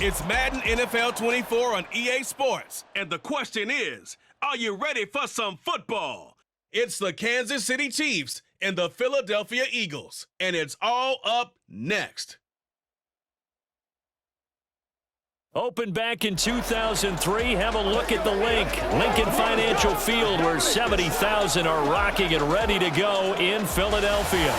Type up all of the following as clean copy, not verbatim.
It's Madden NFL 24 on EA Sports. And the question is, are you ready for some football? It's the Kansas City Chiefs and the Philadelphia Eagles. And it's all up next. Opened back in 2003, have a look at the Lincoln Financial Field, where 70,000 are rocking and ready to go in Philadelphia.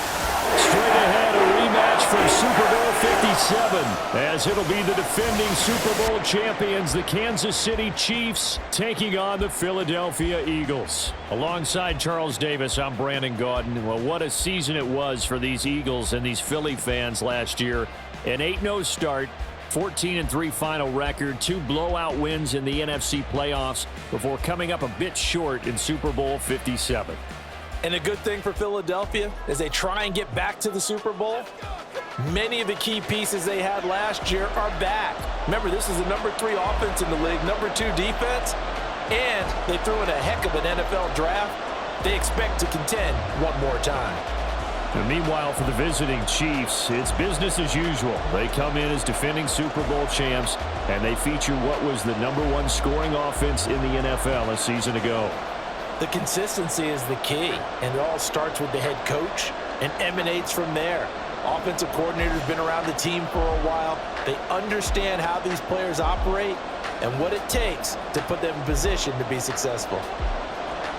Straight ahead, a rematch for Super Bowl 57, as it'll be the defending Super Bowl champions, the Kansas City Chiefs, taking on the Philadelphia Eagles. Alongside Charles Davis, I'm Brandon Gaudin. Well, what a season it was for these Eagles and these Philly fans last year. An 8-0 start. 14-3 final record, 2 blowout wins in the NFC playoffs before coming up a bit short in Super Bowl 57. And a good thing for Philadelphia as they try and get back to the Super Bowl, many of the key pieces they had last year are back. Remember, this is the number 3 offense in the league, number 2 defense, and they threw in a heck of an NFL draft. They expect to contend one more time. And meanwhile, for the visiting Chiefs, it's business as usual. They come in as defending Super Bowl champs, and they feature what was the number 1 scoring offense in the NFL a season ago. The consistency is the key, and it all starts with the head coach and emanates from there. Offensive coordinator's been around the team for a while. They understand how these players operate and what it takes to put them in position to be successful.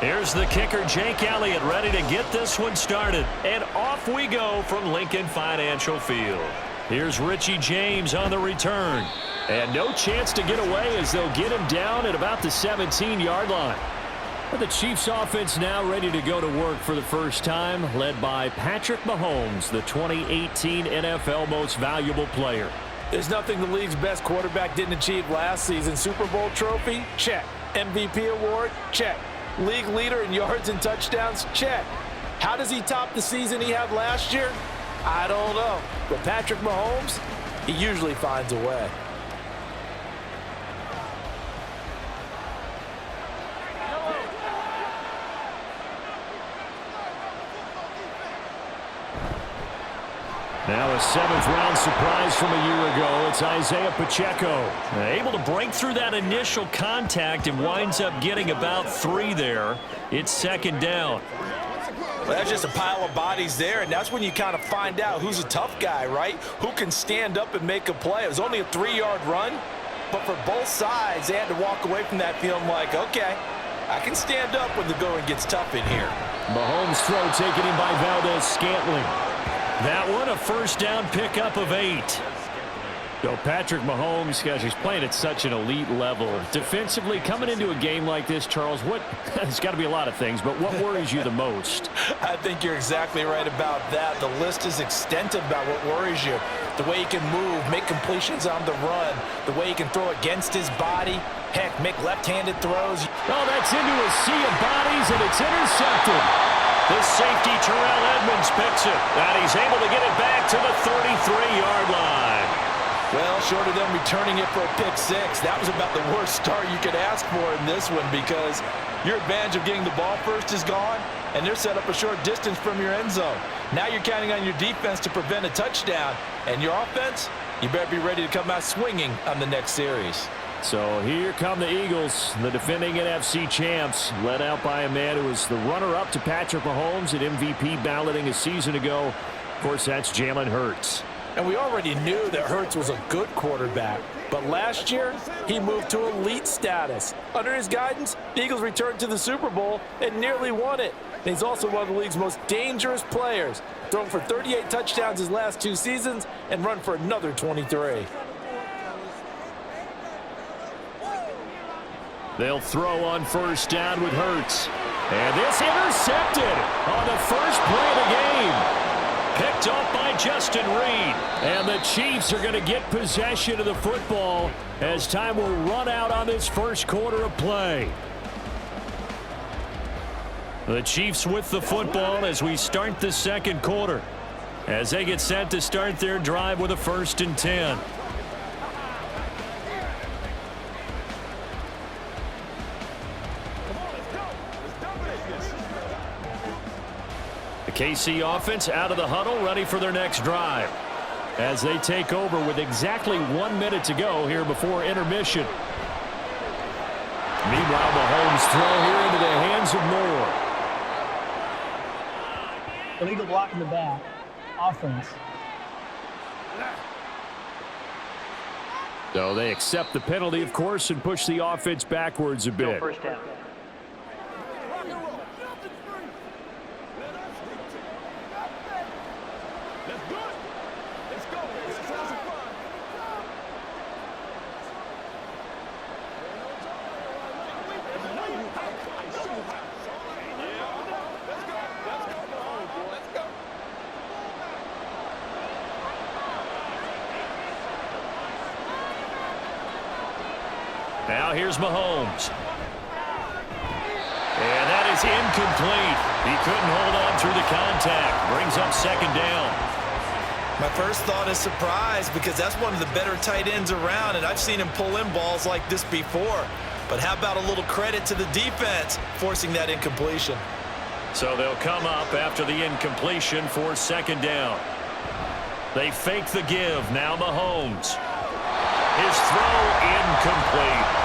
Here's the kicker, Jake Elliott, ready to get this one started. And off we go from Lincoln Financial Field. Here's Richie James on the return. And no chance to get away as they'll get him down at about the 17-yard line. But the Chiefs offense now ready to go to work for the first time, led by Patrick Mahomes, the 2018 NFL Most Valuable Player. There's nothing the league's best quarterback didn't achieve last season. Super Bowl trophy? Check. MVP award? Check. League leader in yards and touchdowns? Check. How does he top the season he had last year? I don't know. But Patrick Mahomes, he usually finds a way. Now a 7th-round surprise from a year ago. It's Isaiah Pacheco. Able to break through that initial contact and winds up getting about 3 there. It's 2nd down. Well, that's just a pile of bodies there, and that's when you kind of find out who's a tough guy, right? Who can stand up and make a play. It was only a 3-yard run, but for both sides, they had to walk away from that feeling like, okay, I can stand up when the going gets tough in here. Mahomes' throw taken in by Valdez-Scantling. That one, a first down pickup of 8. So Patrick Mahomes, gosh, he's playing at such an elite level. Defensively, coming into a game like this, Charles, it's got to be a lot of things, but what worries you the most? I think you're exactly right about that. The list is extensive about what worries you. The way he can move, make completions on the run, the way he can throw against his body, heck, make left-handed throws. Oh, that's into a sea of bodies, and it's intercepted. The safety, Terrell Edmonds, picks it, and he's able to get it back to the 33-yard line. Well, short of them returning it for a pick-6, that was about the worst start you could ask for in this one because your advantage of getting the ball first is gone, and they're set up a short distance from your end zone. Now you're counting on your defense to prevent a touchdown, and your offense, you better be ready to come out swinging on the next series. So here come the Eagles, the defending NFC champs, led out by a man who was the runner-up to Patrick Mahomes at MVP balloting a season ago. Of course, that's Jalen Hurts. And we already knew that Hurts was a good quarterback. But last year, he moved to elite status. Under his guidance, the Eagles returned to the Super Bowl and nearly won it. And he's also one of the league's most dangerous players, thrown for 38 touchdowns his last 2 seasons and run for another 23. They'll throw on first down with Hurts. And this intercepted on the first play of the game. Picked off by Justin Reed. And the Chiefs are going to get possession of the football as time will run out on this first quarter of play. The Chiefs with the football as we start the second quarter, as they get set to start their drive with a 1st and 10. The KC offense out of the huddle, ready for their next drive. as they take over with exactly 1 minute to go here before intermission. Meanwhile, Mahomes' throw here into the hands of Moore. Illegal block in the back. Offense. So they accept the penalty, of course, and push the offense backwards a bit. First down. Now here's Mahomes. And that is incomplete. He couldn't hold on through the contact. Brings up second down. My first thought is surprise because that's one of the better tight ends around, and I've seen him pull in balls like this before. But how about a little credit to the defense forcing that incompletion? So they'll come up after the incompletion for second down. They fake the give. Now Mahomes. His throw incomplete.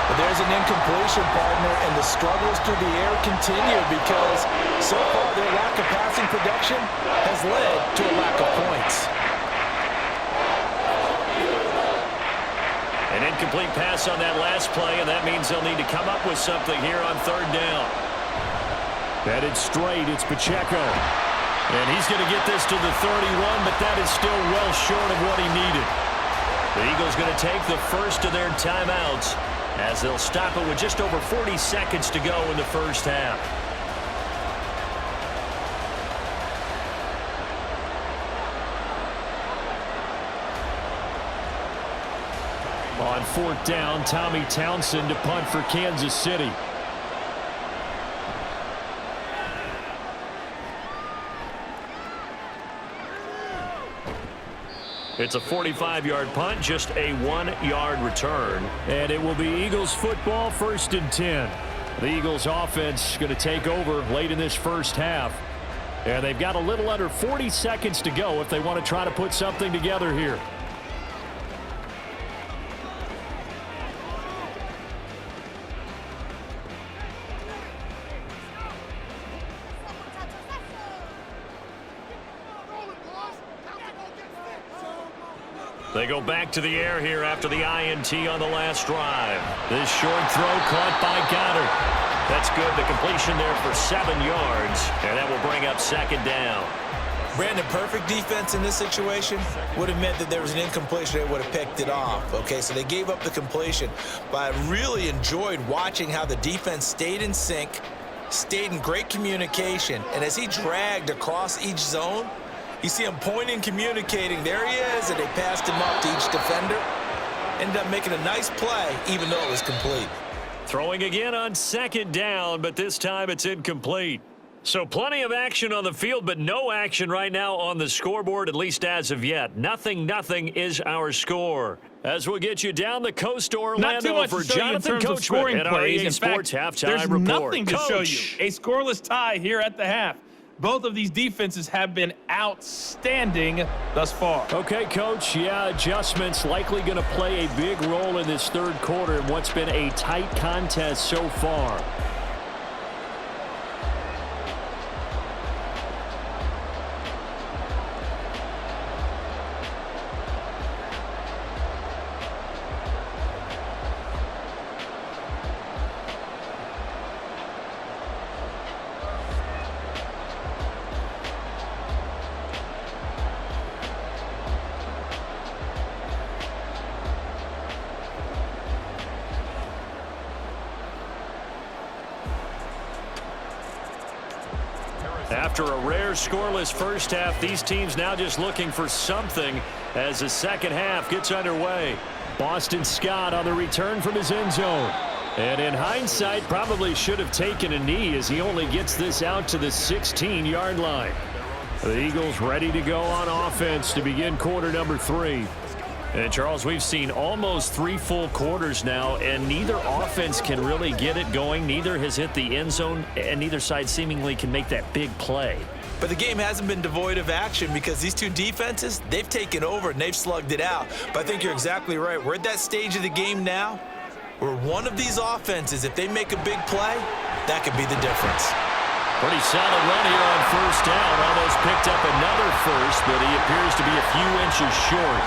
But there's an incompletion, partner, and the struggles through the air continue because so far their lack of passing production has led to a lack of points. An incomplete pass on that last play, and that means they'll need to come up with something here on third down. Headed straight, it's Pacheco. And he's going to get this to the 31, but that is still well short of what he needed. The Eagles going to take the first of their timeouts as they'll stop it with just over 40 seconds to go in the first half. On fourth down, Tommy Townsend to punt for Kansas City. It's a 45-yard punt, just a 1-yard return. And it will be Eagles football, 1st and 10. The Eagles offense going to take over late in this first half. And they've got a little under 40 seconds to go if they want to try to put something together here. They go back to the air here after the INT on the last drive. This short throw caught by Goddard. That's good. The completion there for 7 yards, and that will bring up second down. Brandon, perfect defense in this situation would have meant that there was an incompletion. They would have picked it off. Okay, so they gave up the completion. But I really enjoyed watching how the defense stayed in sync, stayed in great communication, and as he dragged across each zone, you see him pointing, communicating. There he is, and they passed him up to each defender. Ended up making a nice play, even though it was complete. Throwing again on second down, but this time it's incomplete. So plenty of action on the field, but no action right now on the scoreboard, at least as of yet. 0-0 is our score. As we'll get you down the coast to Orlando for Jonathan Coachman at our EA Sports Halftime Report. There's nothing to show you. A scoreless tie here at the half. Both of these defenses have been outstanding thus far. Okay, Coach. Yeah, adjustments likely going to play a big role in this third quarter in what's been a tight contest so far. After a rare scoreless first half, these teams now just looking for something as the second half gets underway. Boston Scott on the return from his end zone. And in hindsight, probably should have taken a knee as he only gets this out to the 16-yard line. The Eagles ready to go on offense to begin quarter number 3. And, Charles, we've seen almost 3 full quarters now, and neither offense can really get it going. Neither has hit the end zone, and neither side seemingly can make that big play. But the game hasn't been devoid of action because these two defenses, they've taken over and they've slugged it out. But I think you're exactly right. We're at that stage of the game now where one of these offenses, if they make a big play, that could be the difference. Pretty solid run here on first down. Almost picked up another first, but he appears to be a few inches short.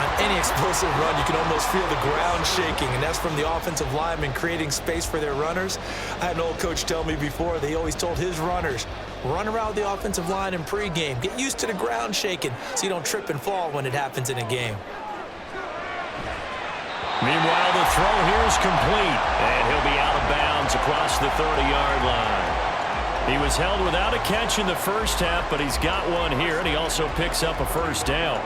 On any explosive run, you can almost feel the ground shaking, and that's from the offensive linemen creating space for their runners. I had an old coach tell me before, they always told his runners, run around the offensive line in pregame. Get used to the ground shaking so you don't trip and fall when it happens in a game. Meanwhile, the throw here is complete, and he'll be out of bounds across the 30-yard line. He was held without a catch in the first half, but he's got one here, and he also picks up a first down.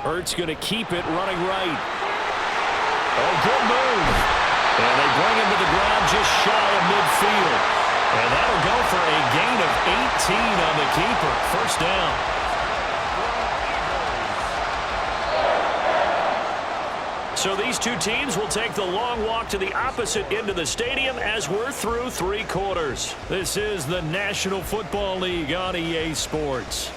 Hurts going to keep it running right. Oh, good move. And they bring him to the ground just shy of midfield. And that'll go for a gain of 18 on the keeper. First down. So these two teams will take the long walk to the opposite end of the stadium as we're through 3 quarters. This is the National Football League on EA Sports.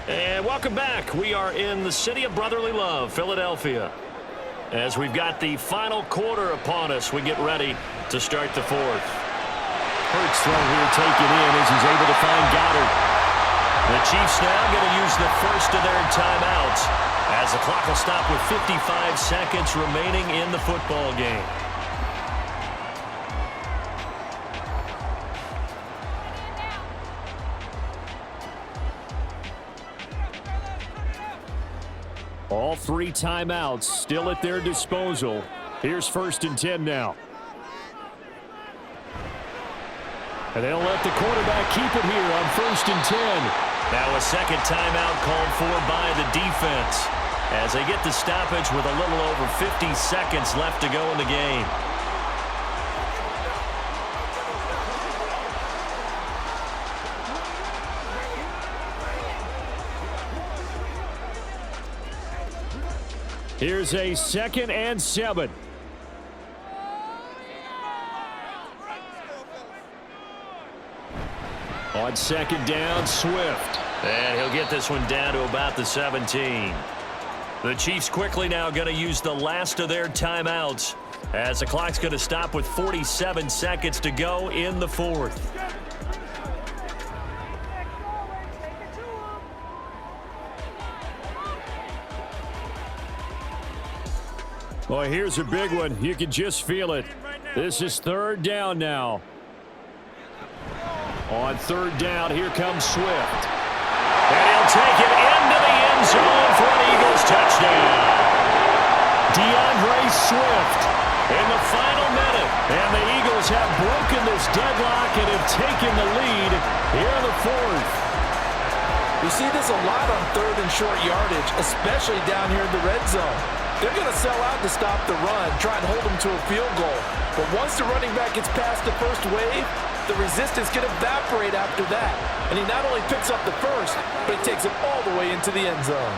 And welcome back. We are in the city of brotherly love, Philadelphia. As we've got the final quarter upon us, we get ready to start the fourth. Hurts throw here taken in as he's able to find Goddard. The Chiefs now going to use the first of their timeouts as the clock will stop with 55 seconds remaining in the football game. All 3 timeouts still at their disposal. Here's 1st and 10 now. And they'll let the quarterback keep it here on 1st and 10. Now a second timeout called for by the defense as they get the stoppage with a little over 50 seconds left to go in the game. Here's a 2nd and 7. On 2nd down, Swift. And he'll get this one down to about the 17. The Chiefs quickly now going to use the last of their timeouts as the clock's going to stop with 47 seconds to go in the fourth. Boy, here's a big one. You can just feel it. This is 3rd down now. On 3rd down, here comes Swift. And he'll take it into the end zone for an Eagles touchdown. DeAndre Swift in the final minute. And the Eagles have broken this deadlock and have taken the lead here in the fourth. You see this a lot on 3rd and short yardage, especially down here in the red zone. They're going to sell out to stop the run, try and hold them to a field goal. But once the running back gets past the first wave, the resistance can evaporate after that. And he not only picks up the first, but he takes it all the way into the end zone.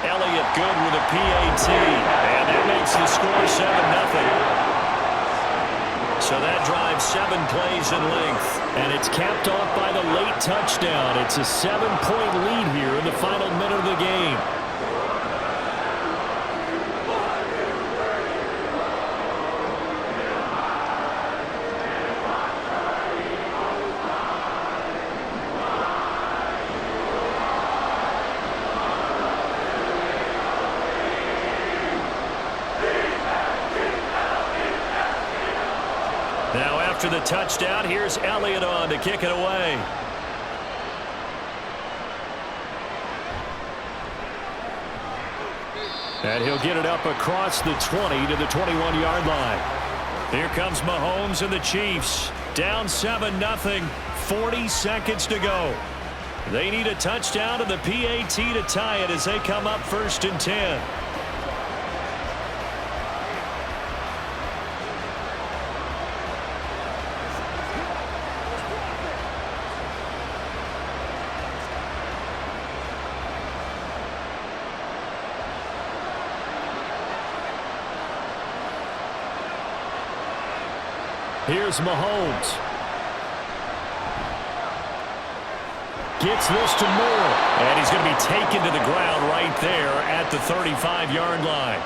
Elliott good with a PAT, and that makes the score 7-0. So that drives 7 plays in length, and it's capped off by the late touchdown. It's a 7-point lead here in the final minute of the game. Now after the touchdown, here's Elliott on to kick it away. And he'll get it up across the 20 to the 21-yard line. Here comes Mahomes and the Chiefs. Down 7-0, 40 seconds to go. They need a touchdown and the PAT to tie it as they come up 1st and 10. Here's Mahomes. Gets this to Moore. And he's going to be taken to the ground right there at the 35-yard line.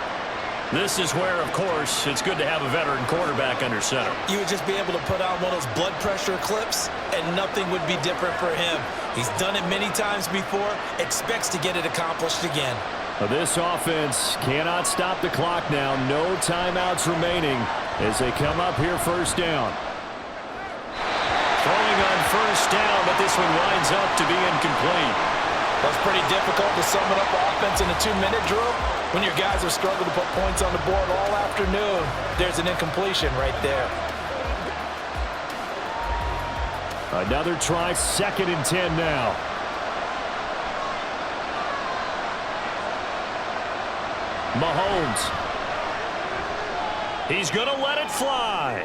This is where, of course, it's good to have a veteran quarterback under center. You would just be able to put on one of those blood pressure clips, and nothing would be different for him. He's done it many times before, expects to get it accomplished again. This offense cannot stop the clock now. No timeouts remaining as they come up here first down. Throwing on first down, but this one winds up to be incomplete. That's pretty difficult to sum it up offense in a 2-minute drill. When your guys have struggled to put points on the board all afternoon, there's an incompletion right there. Another try, 2nd and 10 now. Mahomes. He's going to let it fly.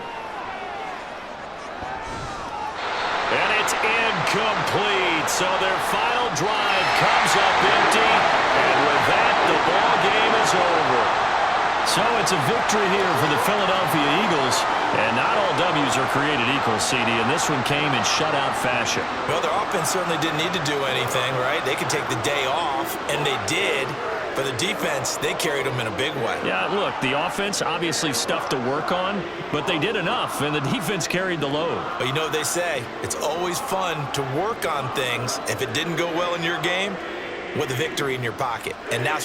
And it's incomplete. So their final drive comes up empty. And with that, the ball game is over. So it's a victory here for the Philadelphia Eagles. And not all W's are created equal, CD. And this one came in shutout fashion. Well, their offense certainly didn't need to do anything, right? They could take the day off, and they did. For the defense, they carried them in a big way. Yeah, look, the offense obviously stuff to work on, but they did enough, and the defense carried the load. But you know what they say, it's always fun to work on things if it didn't go well in your game with a victory in your pocket. And that's what